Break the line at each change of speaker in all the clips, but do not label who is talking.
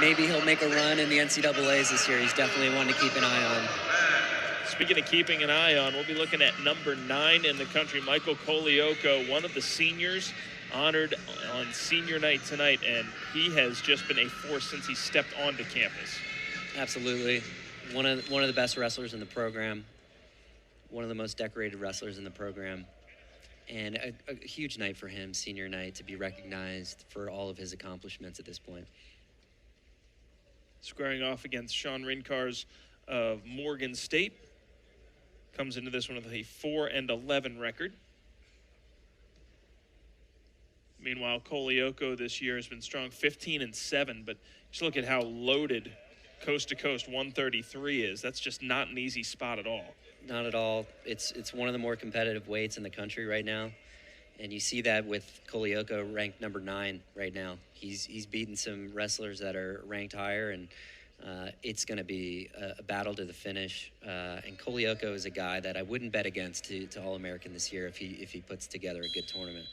maybe he'll make a run in the NCAAs this year. He's definitely one to keep an eye on.
Speaking of keeping an eye on, we'll be looking at number 9 in the country, Michael Colaiocco, one of the seniors honored on senior night tonight, and he has just been a force since he stepped onto campus.
Absolutely. One of the best wrestlers in the program, one of the most decorated wrestlers in the program, and a huge night for him, senior night, to be recognized for all of his accomplishments at this point.
Squaring off against Shawn Ryncarz of Morgan State. Comes into this one with a 4-11 record. Meanwhile, Colaiocco this year has been strong, 15-7, but just look at how loaded coast-to-coast 133 is. That's just not an easy spot at all.
Not at all. It's one of the more competitive weights in the country right now, and you see that with Colaiocco ranked number 9 right now. He's beaten some wrestlers that are ranked higher, and it's going to be a battle to the finish. And Colaiocco is a guy that I wouldn't bet against to All-American this year if he puts together a good tournament.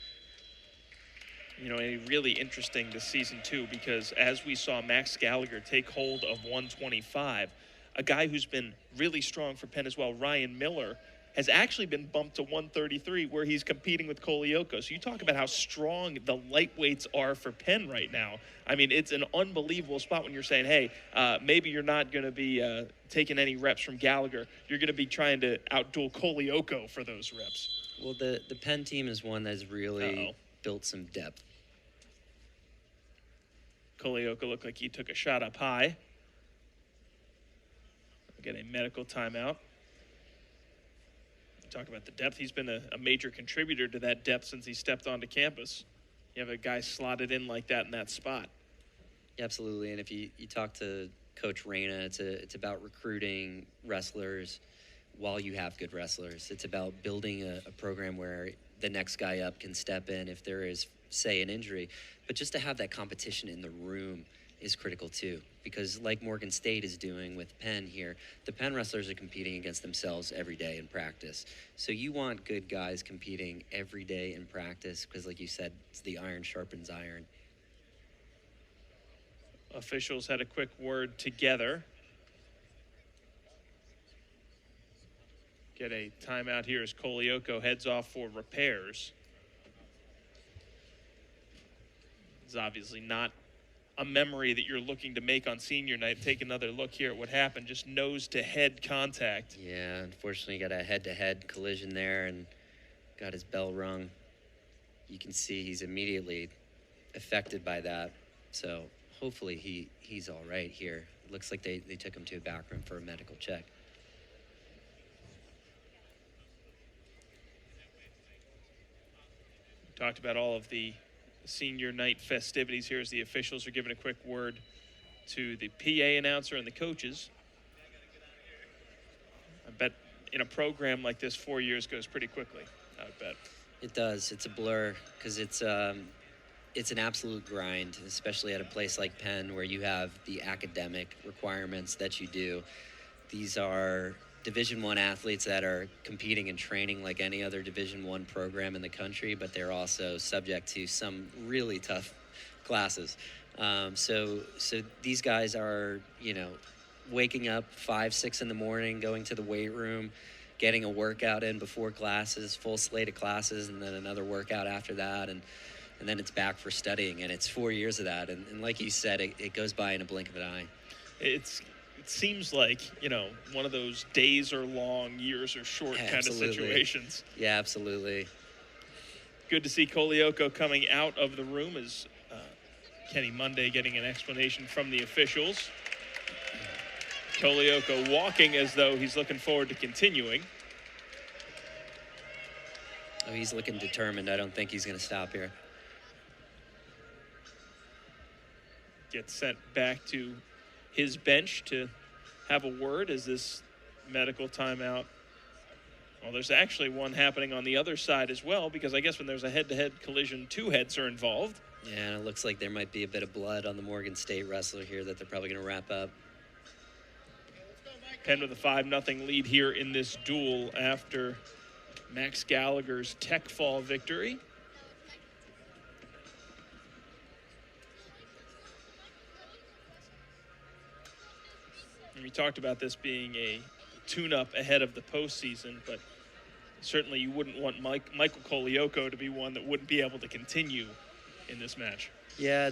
You know, and really interesting this season, too, because as we saw Max Gallagher take hold of 125, a guy who's been really strong for Penn as well, Ryan Miller, has actually been bumped to 133 where he's competing with Colaiocco. So you talk about how strong the lightweights are for Penn right now. I mean, it's an unbelievable spot when you're saying, hey, maybe you're not going to be taking any reps from Gallagher. You're going to be trying to outduel Colaiocco for those reps.
Well, the Penn team is one that's really built some depth.
Colaiocco looked like he took a shot up high. Get a medical timeout. Talk about the depth. He's been a major contributor to that depth since he stepped onto campus. You have a guy slotted in like that in that spot.
Absolutely, and if you talk to Coach Reyna, it's about recruiting wrestlers while you have good wrestlers. It's about building a program where the next guy up can step in if there is, say, an injury. But just to have that competition in the room is critical too, because like Morgan State is doing with Penn here, the Penn wrestlers are competing against themselves every day in practice. So you want good guys competing every day in practice because, like you said, it's the iron sharpens iron.
Officials had a quick word together. Get a timeout here as Colaiocco heads off for repairs. It's obviously not a memory that you're looking to make on senior night. Take another look here at what happened. Just nose-to-head contact.
Yeah, unfortunately got a head-to-head collision there and got his bell rung. You can see he's immediately affected by that. So hopefully he's all right here. It looks like they took him to a back room for a medical check.
Talked about all of the senior night festivities here as the officials are giving a quick word to the PA announcer and the coaches. I bet in a program like this, 4 years goes pretty quickly, I bet.
It does. It's a blur because it's an absolute grind, especially at a place like Penn where you have the academic requirements that you do. These are Division I athletes that are competing and training like any other Division I program in the country, but they're also subject to some really tough classes. So these guys are, waking up 5, 6 in the morning, going to the weight room, getting a workout in before classes, full slate of classes, and then another workout after that, and then it's back for studying, and it's 4 years of that. And like you said, it goes by in a blink of an eye.
It seems like, one of those days are long, years are short kind of situations.
Yeah, absolutely.
Good to see Colaiocco coming out of the room as Kenny Monday getting an explanation from the officials. Colaiocco walking as though he's looking forward to continuing.
Oh, he's looking determined. I don't think he's going to stop here.
Gets sent back to his bench to have a word as this medical timeout. Well, there's actually one happening on the other side as well, because I guess when there's a head-to-head collision, 2 heads are involved.
Yeah, and it looks like there might be a bit of blood on the Morgan State wrestler here that they're probably going to wrap up.
Penn with a 5-0 lead here in this duel after Max Gallagher's tech fall victory. And we talked about this being a tune-up ahead of the postseason, but certainly you wouldn't want Michael Colaiocco to be one that wouldn't be able to continue in this match.
Yeah,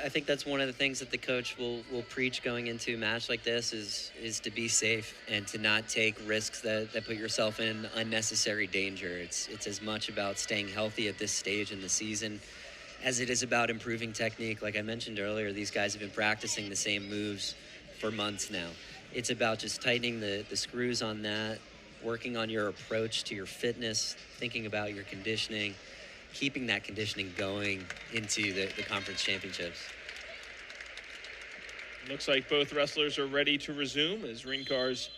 I think that's one of the things that the coach will preach going into a match like this is to be safe and to not take risks that put yourself in unnecessary danger. It's as much about staying healthy at this stage in the season as it is about improving technique. Like I mentioned earlier, these guys have been practicing the same moves for months now. It's about just tightening the screws on that, working on your approach to your fitness, thinking about your conditioning, keeping that conditioning going into the conference championships.
Looks like both wrestlers are ready to resume as Ryncarz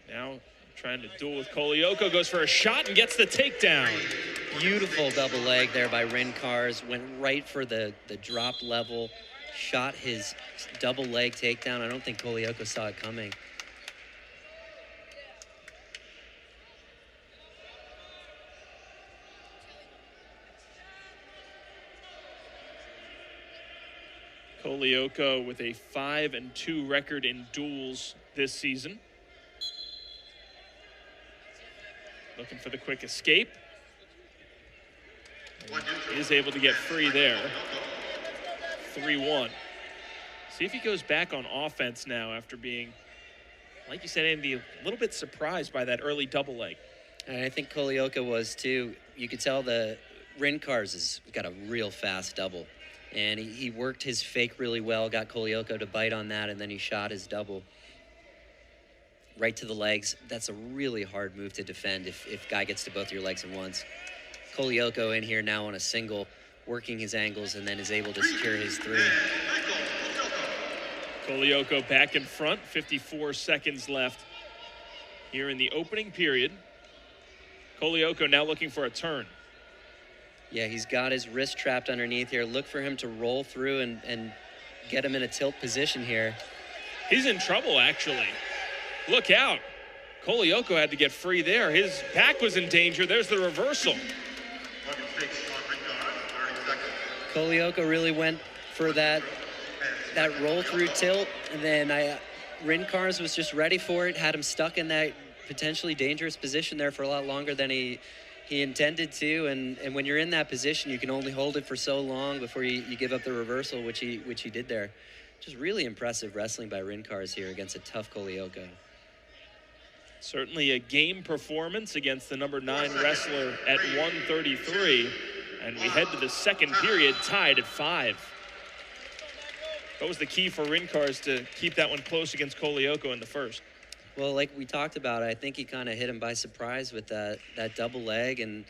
now trying to duel with Colaiocco, goes for a shot and gets the takedown.
Beautiful double leg there by Ryncarz, went right for the drop level, shot his double leg takedown. I don't think Colaiocco saw it coming.
Colaiocco with a 5-2 record in duels this season. Looking for the quick escape. Is able to get free there. 3-1. See if he goes back on offense now after being, like you said, Andy, a little bit surprised by that early double leg.
And I think Colaiocco was too. You could tell the Ryncarz has got a real fast double. And he worked his fake really well, got Colaiocco to bite on that, and then he shot his double right to the legs. That's a really hard move to defend if guy gets to both your legs at once. Colaiocco in here now on a single, working his angles, and then is able to secure his 3.
Colaiocco back in front, 54 seconds left here in the opening period. Colaiocco now looking for a turn.
Yeah, he's got his wrist trapped underneath here. Look for him to roll through and get him in a tilt position here.
He's in trouble, actually. Look out. Colaiocco had to get free there. His back was in danger. There's the reversal.
Colaiocco really went for that roll through tilt, and then Ryncarz was just ready for it, had him stuck in that potentially dangerous position there for a lot longer than he intended to, and when you're in that position, you can only hold it for so long before you give up the reversal, which he did there. Just really impressive wrestling by Ryncarz here against a tough Colaiocco.
Certainly a game performance against the number 9 wrestler at 133, and we head to the second period tied at 5. What was the key for Ryncarz to keep that one close against Colaiocco in the first?
Well, like we talked about, I think he kind of hit him by surprise with that double leg, and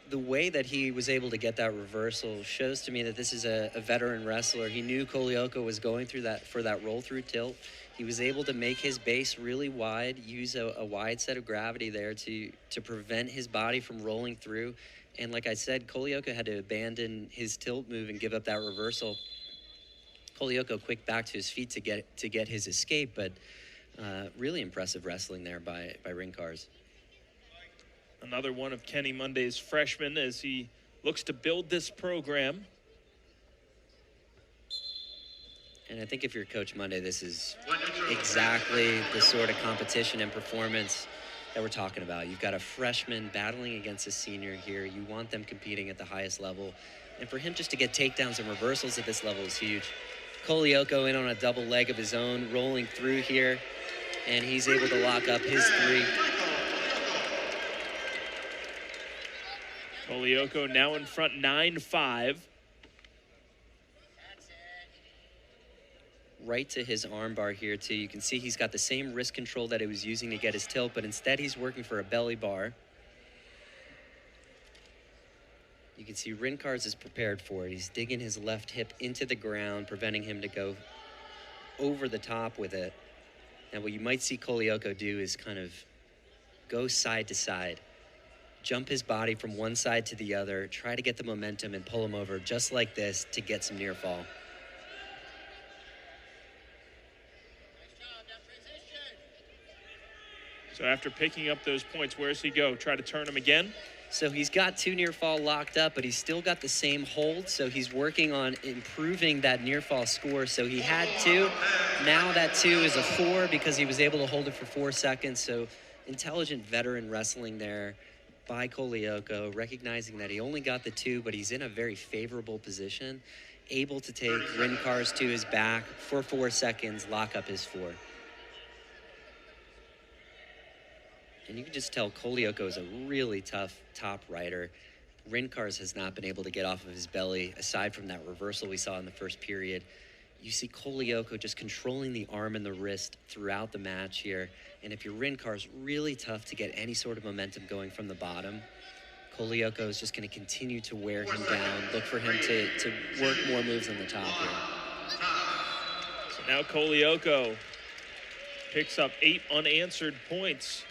the way that he was able to get that reversal shows to me that this is a veteran wrestler. He knew Colaiocco was going through for that roll-through tilt. He was able to make his base really wide, use a wide set of gravity there to prevent his body from rolling through. And like I said, Colaiocco had to abandon his tilt move and give up that reversal. Colaiocco quick back to his feet to get his escape, but really impressive wrestling there by Ryncarz.
Another one of Kenny Monday's freshmen as he looks to build this program.
And I think if you're Coach Monday, this is exactly the sort of competition and performance that we're talking about. You've got a freshman battling against a senior here. You want them competing at the highest level. And for him just to get takedowns and reversals at this level is huge. Colaiocco in on a double leg of his own, rolling through here, and he's able to lock up his 3.
Colaiocco now in front 9-5.
Right to his armbar here too. You can see he's got the same wrist control that he was using to get his tilt, but instead he's working for a belly bar. You can see Ryncarz is prepared for it. He's digging his left hip into the ground, preventing him to go over the top with it. And what you might see Colaiocco do is kind of go side to side, jump his body from one side to the other, try to get the momentum and pull him over just like this to get some near fall.
So after picking up those points, where does he go? Try to turn him again?
So he's got 2 near fall locked up, but he's still got the same hold. So he's working on improving that near fall score. So he had 2. Now that 2 is a 4 because he was able to hold it for 4 seconds. So intelligent veteran wrestling there by Colaiocco, recognizing that he only got the 2, but he's in a very favorable position, able to take Ryncarz to his back for 4 seconds, lock up his 4. And you can just tell Colaiocco is a really tough top rider. Ryncarz has not been able to get off of his belly, aside from that reversal we saw in the first period. You see Colaiocco just controlling the arm and the wrist throughout the match here. And if you're Ryncarz, really tough to get any sort of momentum going from the bottom. Colaiocco is just going to continue to wear him down, look for him to work more moves on the top here.
So now Colaiocco picks up 8 unanswered points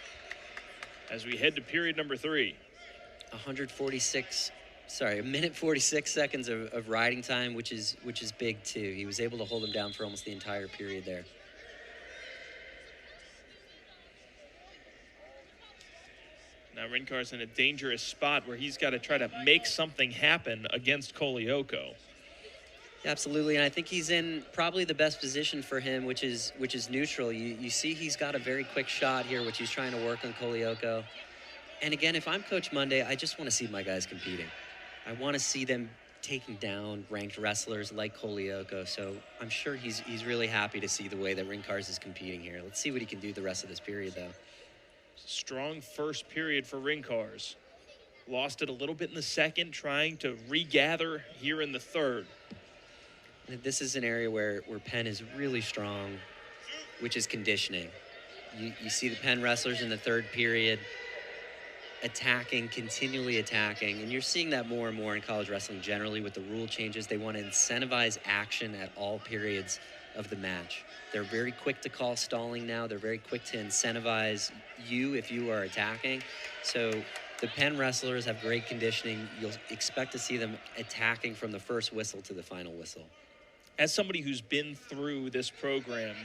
as we head to period number 3.
A minute 46 seconds of riding time, which is big too. He was able to hold him down for almost the entire period there.
Now Ryncarz in a dangerous spot where he's got to try to make something happen against Colaiocco.
Absolutely, and I think he's in probably the best position for him, which is neutral. You see he's got a very quick shot here, which he's trying to work on Colaiocco. And again, if I'm Coach Monday, I just want to see my guys competing. I want to see them taking down ranked wrestlers like Colaiocco. So I'm sure he's really happy to see the way that Ryncarz is competing here. Let's see what he can do the rest of this period, though.
Strong first period for Ryncarz. Lost it a little bit in the second, trying to regather here in the third.
This is an area where Penn is really strong, which is conditioning. You see the Penn wrestlers in the third period attacking, continually attacking, and you're seeing that more and more in college wrestling generally with the rule changes. They want to incentivize action at all periods of the match. They're very quick to call stalling now. They're very quick to incentivize you if you are attacking. So the Penn wrestlers have great conditioning. You'll expect to see them attacking from the first whistle to the final whistle.
As somebody who's been through this program,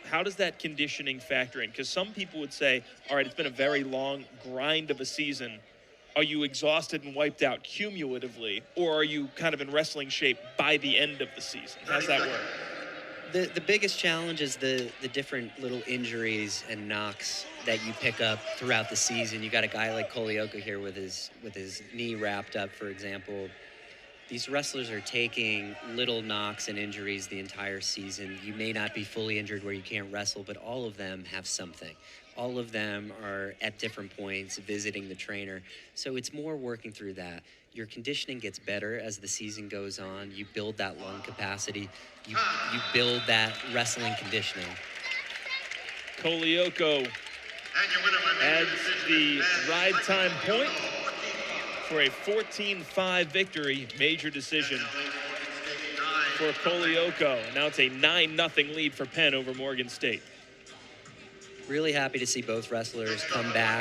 how does that conditioning factor in? Because some people would say, all right, it's been a very long grind of a season. Are you exhausted and wiped out cumulatively, or are you kind of in wrestling shape by the end of the season? How's that work?
The biggest challenge is the different little injuries and knocks that you pick up throughout the season. You got a guy like Colaiocco here with his knee wrapped up, for example. These wrestlers are taking little knocks and injuries the entire season. You may not be fully injured where you can't wrestle, but all of them have something. All of them are at different points visiting the trainer. So it's more working through that. Your conditioning gets better as the season goes on. You build that lung capacity. You build that wrestling conditioning.
Colaiocco adds the ride time point for a 14-5 victory, major decision for Colaiocco. Now it's a 9-0 lead for Penn over Morgan State.
Really happy to see both wrestlers come back.